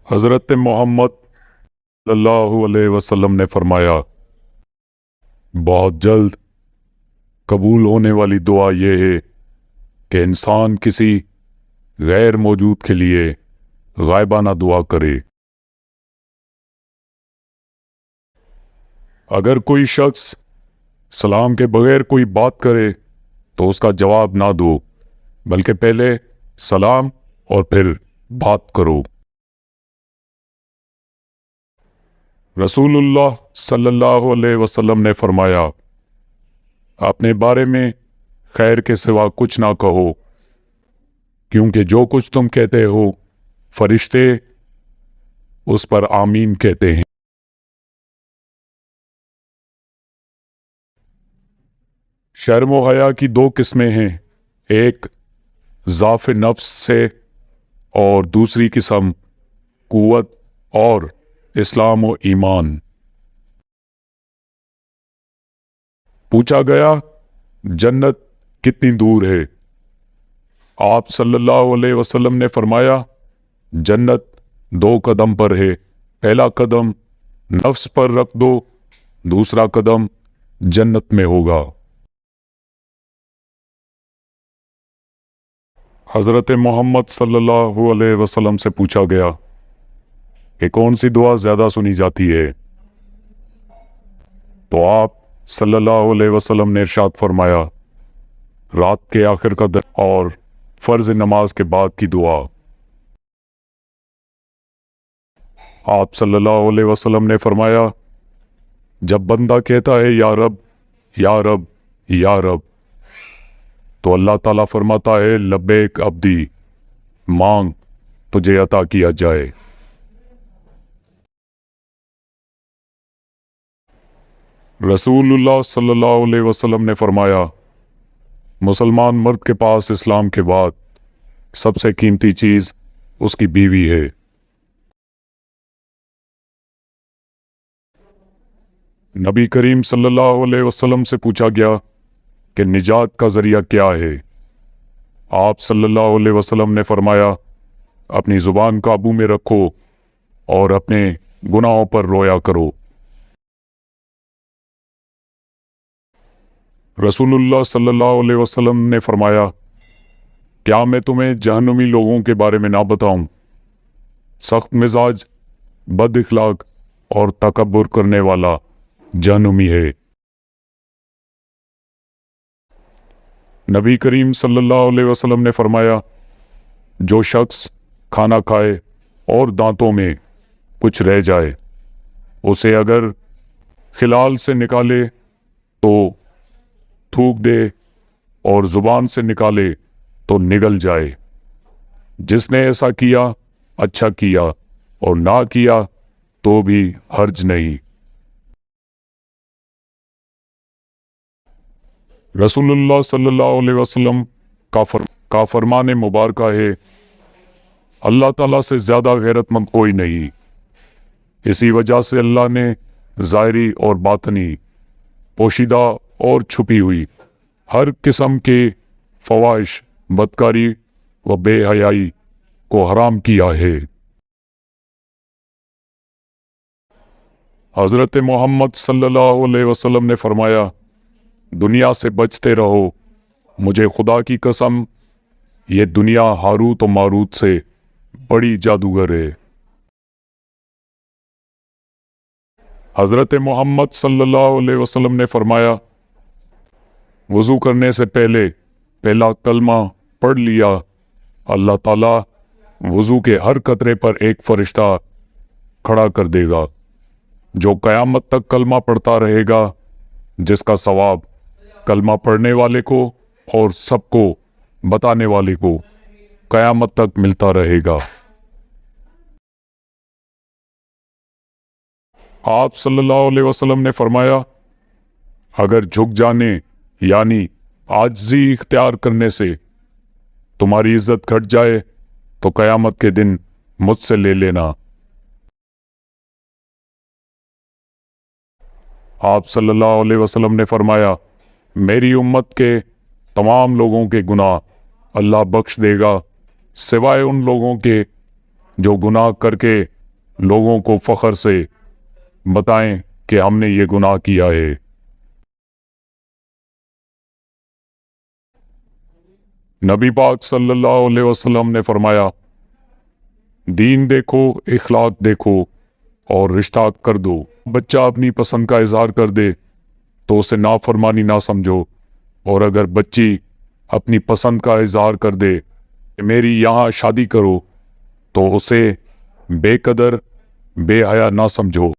حضرت محمد صلی اللہ علیہ وسلم نے فرمایا، بہت جلد قبول ہونے والی دعا یہ ہے کہ انسان کسی غیر موجود کے لیے غائبانہ دعا کرے۔ اگر کوئی شخص سلام کے بغیر کوئی بات کرے تو اس کا جواب نہ دو، بلکہ پہلے سلام اور پھر بات کرو۔ رسول اللہ صلی اللہ علیہ وسلم نے فرمایا، اپنے بارے میں خیر کے سوا کچھ نہ کہو، کیونکہ جو کچھ تم کہتے ہو فرشتے اس پر آمین کہتے ہیں۔ شرم و حیا کی دو قسمیں ہیں، ایک ضعف نفس سے اور دوسری قسم قوت اور اسلام و ایمان۔ پوچھا گیا، جنت کتنی دور ہے؟ آپ صلی اللہ علیہ وسلم نے فرمایا، جنت 2 قدم پر ہے، پہلا قدم نفس پر رکھ دو، دوسرا قدم جنت میں ہوگا۔ حضرت محمد صلی اللہ علیہ وسلم سے پوچھا گیا کہ کون سی دعا زیادہ سنی جاتی ہے؟ تو آپ صلی اللہ علیہ وسلم نے ارشاد فرمایا، رات کے آخر کا اور فرض نماز کے بعد کی دعا۔ آپ صلی اللہ علیہ وسلم نے فرمایا، جب بندہ کہتا ہے یا رب یا رب یا رب، تو اللہ تعالیٰ فرماتا ہے، لبیک عبدی، مانگ تجھے عطا کیا جائے۔ رسول اللہ صلی اللہ علیہ وسلم نے فرمایا، مسلمان مرد کے پاس اسلام کے بعد سب سے قیمتی چیز اس کی بیوی ہے۔ نبی کریم صلی اللہ علیہ وسلم سے پوچھا گیا کہ نجات کا ذریعہ کیا ہے؟ آپ صلی اللہ علیہ وسلم نے فرمایا، اپنی زبان قابو میں رکھو اور اپنے گناہوں پر رویا کرو۔ رسول اللہ صلی اللہ علیہ وسلم نے فرمایا، کیا میں تمہیں جہنمی لوگوں کے بارے میں نہ بتاؤں؟ سخت مزاج، بد اخلاق اور تکبر کرنے والا جہنمی ہے۔ نبی کریم صلی اللہ علیہ وسلم نے فرمایا، جو شخص کھانا کھائے اور دانتوں میں کچھ رہ جائے، اسے اگر خلال سے نکالے تو تھوک دے اور زبان سے نکالے تو نگل جائے۔ جس نے ایسا کیا اچھا کیا، اور نہ کیا تو بھی حرج نہیں۔ رسول اللہ صلی اللہ علیہ وسلم کا فرمان مبارکہ ہے، اللہ تعالیٰ سے زیادہ غیرت مند کوئی نہیں۔ اسی وجہ سے اللہ نے ظاہری اور باطنی، پوشیدہ اور چھپی ہوئی ہر قسم کے فواحش، بدکاری و بے حیائی کو حرام کیا ہے۔ حضرت محمد صلی اللہ علیہ وسلم نے فرمایا، دنیا سے بچتے رہو، مجھے خدا کی قسم یہ دنیا ہاروت و ماروت سے بڑی جادوگر ہے۔ حضرت محمد صلی اللہ علیہ وسلم نے فرمایا، وضو کرنے سے پہلا کلمہ پڑھ لیا، اللہ تعالیٰ وضو کے ہر قطرے پر ایک فرشتہ کھڑا کر دے گا، جو قیامت تک کلمہ پڑھتا رہے گا، جس کا ثواب کلمہ پڑھنے والے کو اور سب کو بتانے والے کو قیامت تک ملتا رہے گا۔ آپ صلی اللہ علیہ وسلم نے فرمایا، اگر جھک جانے یعنی عاجزی اختیار کرنے سے تمہاری عزت گھٹ جائے تو قیامت کے دن مجھ سے لے لینا۔ آپ صلی اللہ علیہ وسلم نے فرمایا، میری امت کے تمام لوگوں کے گناہ اللہ بخش دے گا، سوائے ان لوگوں کے جو گناہ کر کے لوگوں کو فخر سے بتائیں کہ ہم نے یہ گناہ کیا ہے۔ نبی پاک صلی اللہ علیہ وسلم نے فرمایا، دین دیکھو، اخلاق دیکھو اور رشتہ کر دو۔ بچہ اپنی پسند کا اظہار کر دے تو اسے نافرمانی نہ سمجھو، اور اگر بچی اپنی پسند کا اظہار کر دے کہ میری یہاں شادی کرو تو اسے بے قدر، بے حیا نہ سمجھو۔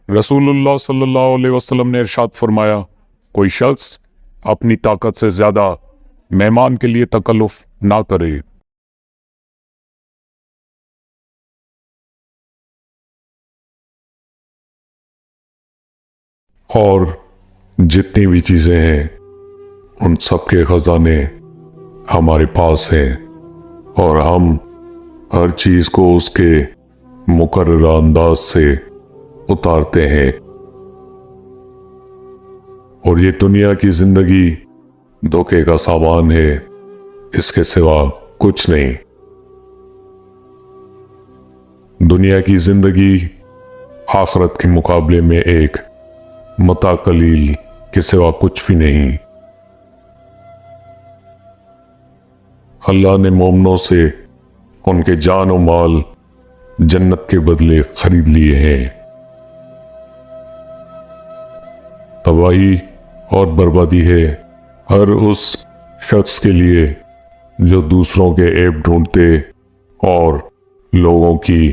رسول اللہ صلی اللہ علیہ وسلم نے ارشاد فرمایا، کوئی شخص اپنی طاقت سے زیادہ مہمان کے لیے تکلف نہ کرے۔ اور جتنی بھی چیزیں ہیں ان سب کے خزانے ہمارے پاس ہیں، اور ہم ہر چیز کو اس کے مقررہ انداز سے اتارتے ہیں، اور یہ دنیا کی زندگی دھوکے کا سامان ہے، اس کے سوا کچھ نہیں۔ دنیا کی زندگی آخرت کے مقابلے میں ایک متاع قلیل کے سوا کچھ بھی نہیں۔ اللہ نے مومنوں سے ان کے جان و مال جنت کے بدلے خرید لیے ہیں۔ تباہی اور بربادی ہے ہر اس شخص کے لیے جو دوسروں کے عیب ڈھونڈتے اور لوگوں کی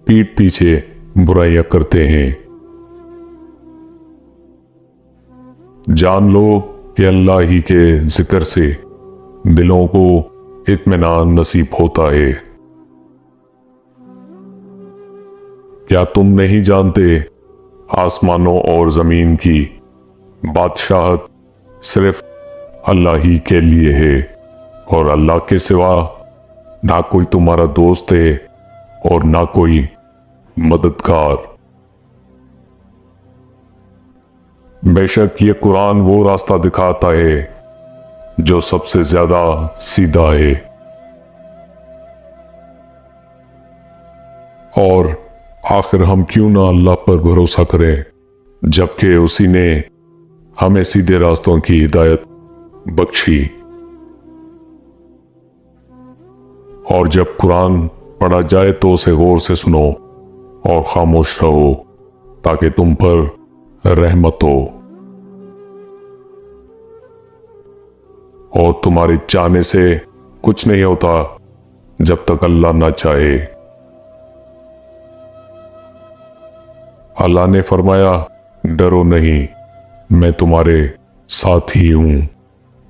پیٹھ پیچھے برائیاں کرتے ہیں۔ جان لو کہ اللہ ہی کے ذکر سے دلوں کو اطمینان نصیب ہوتا ہے۔ کیا تم نہیں جانتے آسمانوں اور زمین کی بادشاہت صرف اللہ ہی کے لیے ہے، اور اللہ کے سوا نہ کوئی تمہارا دوست ہے اور نہ کوئی مددگار۔ بے شک یہ قرآن وہ راستہ دکھاتا ہے جو سب سے زیادہ سیدھا ہے، اور آخر ہم کیوں نہ اللہ پر بھروسہ کریں جبکہ اسی نے ہمیں سیدھے راستوں کی ہدایت بخشی۔ اور جب قرآن پڑھا جائے تو اسے غور سے سنو اور خاموش رہو تاکہ تم پر رحمت ہو، اور تمہاری چاہنے سے کچھ نہیں ہوتا جب تک اللہ نہ چاہے۔ اللہ نے فرمایا، ڈرو نہیں، میں تمہارے ساتھ ہی ہوں،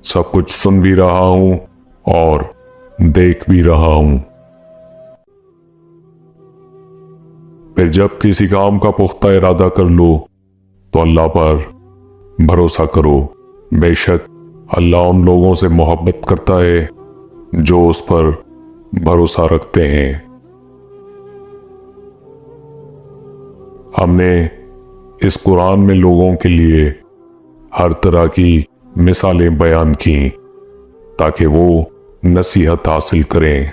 سب کچھ سن بھی رہا ہوں اور دیکھ بھی رہا ہوں۔ پھر جب کسی کام کا پختہ ارادہ کر لو تو اللہ پر بھروسہ کرو، بے شک اللہ ان لوگوں سے محبت کرتا ہے جو اس پر بھروسہ رکھتے ہیں۔ ہم نے اس قرآن میں لوگوں کے لیے ہر طرح کی مثالیں بیان کی تاکہ وہ نصیحت حاصل کریں،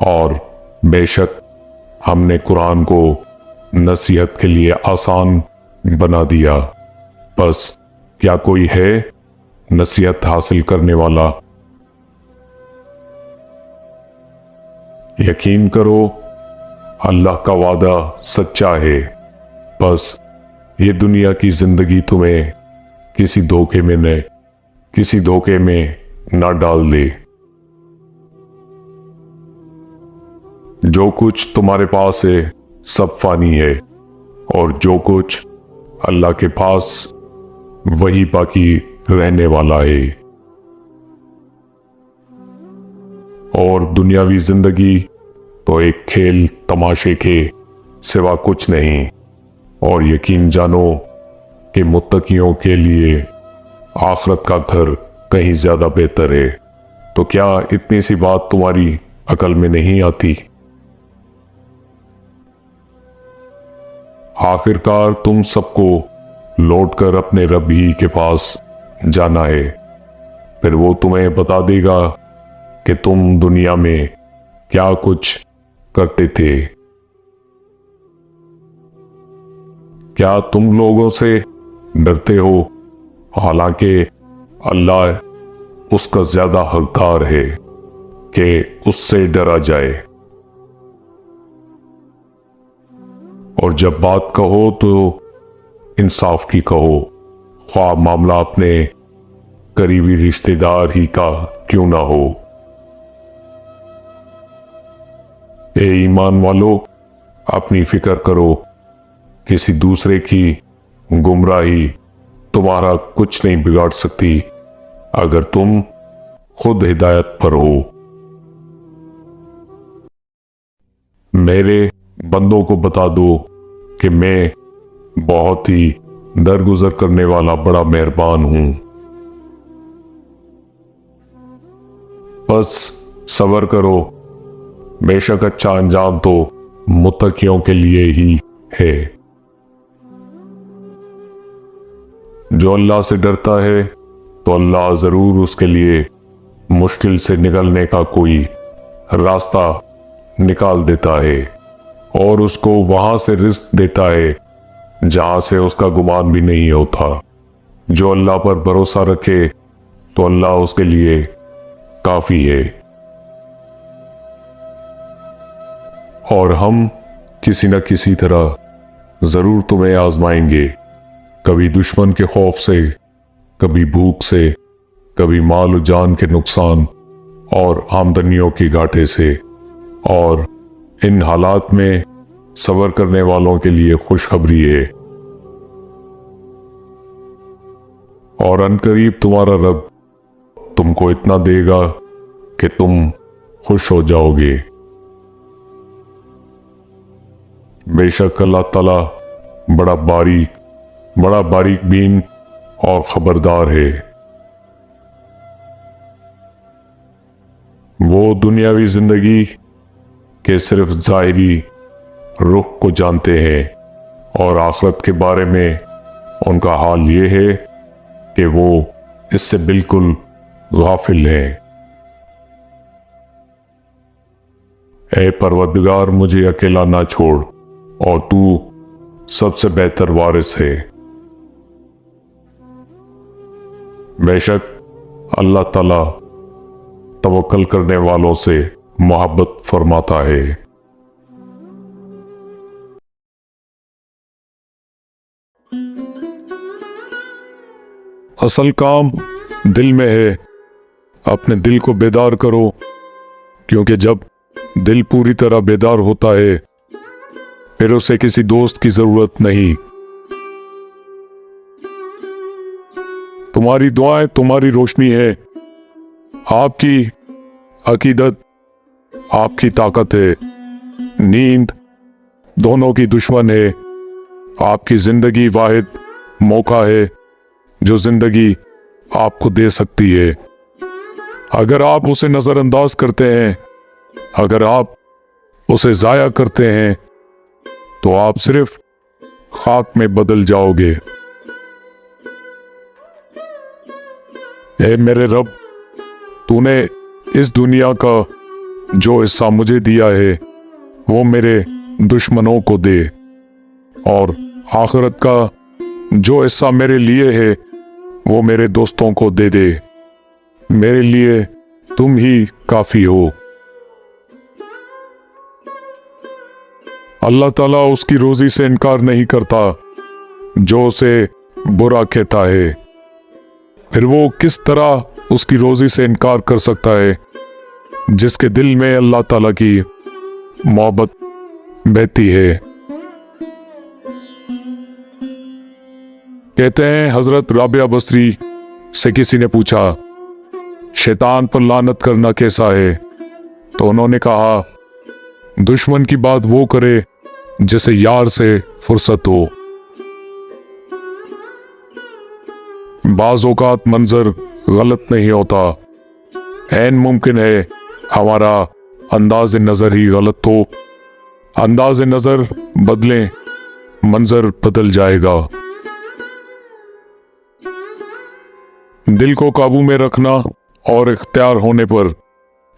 اور بے شک ہم نے قرآن کو نصیحت کے لیے آسان بنا دیا، بس کیا کوئی ہے نصیحت حاصل کرنے والا؟ یقین کرو اللہ کا وعدہ سچا ہے، بس یہ دنیا کی زندگی تمہیں کسی دھوکے میں نہ ڈال دے۔ جو کچھ تمہارے پاس ہے سب فانی ہے، اور جو کچھ اللہ کے پاس وہی باقی رہنے والا ہے، اور دنیاوی زندگی تو ایک کھیل تماشے کے سوا کچھ نہیں۔ اور یقین جانو کہ متقیوں کے لیے آخرت کا گھر کہیں زیادہ بہتر ہے۔ تو کیا اتنی سی بات تمہاری عقل میں نہیں آتی؟ آخرکار تم سب کو لوٹ کر اپنے رب ہی کے پاس جانا ہے، پھر وہ تمہیں بتا دے گا کہ تم دنیا میں کیا کچھ کرتے تھے۔ کیا تم لوگوں سے ڈرتے ہو، حالانکہ اللہ اس کا زیادہ حقدار ہے کہ اس سے ڈرا جائے۔ اور جب بات کہو تو انصاف کی کہو، خواہ معاملہ اپنے قریبی رشتہ دار ہی کا کیوں نہ ہو۔ اے ایمان والو، اپنی فکر کرو، کسی دوسرے کی گمراہی تمہارا کچھ نہیں بگاڑ سکتی اگر تم خود ہدایت پر ہو۔ میرے بندوں کو بتا دو کہ میں بہت ہی درگزر کرنے والا بڑا مہربان ہوں۔ بس صبر کرو، بے شک اچھا انجام تو متقیوں کے لیے ہی ہے۔ جو اللہ سے ڈرتا ہے تو اللہ ضرور اس کے لیے مشکل سے نکلنے کا کوئی راستہ نکال دیتا ہے، اور اس کو وہاں سے رزق دیتا ہے جہاں سے اس کا گمان بھی نہیں ہوتا۔ جو اللہ پر بھروسہ رکھے تو اللہ اس کے لیے کافی ہے۔ اور ہم کسی نہ کسی طرح ضرور تمہیں آزمائیں گے، کبھی دشمن کے خوف سے، کبھی بھوک سے، کبھی مال و جان کے نقصان اور آمدنیوں کی گھاٹے سے، اور ان حالات میں صبر کرنے والوں کے لیے خوشخبری ہے۔ اور عنقریب تمہارا رب تم کو اتنا دے گا کہ تم خوش ہو جاؤ گے۔ بے شک اللہ تعالیٰ بڑا باریک بین اور خبردار ہے۔ وہ دنیاوی زندگی کے صرف ظاہری رخ کو جانتے ہیں، اور آخرت کے بارے میں ان کا حال یہ ہے کہ وہ اس سے بالکل غافل ہیں۔ اے پروردگار، مجھے اکیلا نہ چھوڑ، اور تو سب سے بہتر وارث ہے۔ بے شک اللہ تعالیٰ توکل کرنے والوں سے محبت فرماتا ہے۔ اصل کام دل میں ہے، اپنے دل کو بیدار کرو، کیونکہ جب دل پوری طرح بیدار ہوتا ہے پھر اسے کسی دوست کی ضرورت نہیں۔ تمہاری دعائیں تمہاری روشنی ہے، آپ کی عقیدت آپ کی طاقت ہے، نیند دونوں کی دشمن ہے، آپ کی زندگی واحد موقع ہے جو زندگی آپ کو دے سکتی ہے۔ اگر آپ اسے نظر انداز کرتے ہیں، اگر آپ اسے ضائع کرتے ہیں تو آپ صرف خاک میں بدل جاؤ گے۔ اے میرے رب، تو نے اس دنیا کا جو حصہ مجھے دیا ہے وہ میرے دشمنوں کو دے، اور آخرت کا جو حصہ میرے لیے ہے وہ میرے دوستوں کو دے دے۔ میرے لیے تم ہی کافی ہو۔ اللہ تعالیٰ اس کی روزی سے انکار نہیں کرتا جو اسے برا کہتا ہے، پھر وہ کس طرح اس کی روزی سے انکار کر سکتا ہے جس کے دل میں اللہ تعالیٰ کی محبت بہتی ہے۔ کہتے ہیں حضرت رابعہ بصری سے کسی نے پوچھا شیطان پر لعنت کرنا کیسا ہے، تو انہوں نے کہا دشمن کی بات وہ کرے جسے یار سے فرصت ہو۔ بعض اوقات منظر غلط نہیں ہوتا، عین ممکن ہے ہمارا انداز نظر ہی غلط ہو۔ انداز نظر بدلیں، منظر بدل جائے گا۔ دل کو قابو میں رکھنا اور اختیار ہونے پر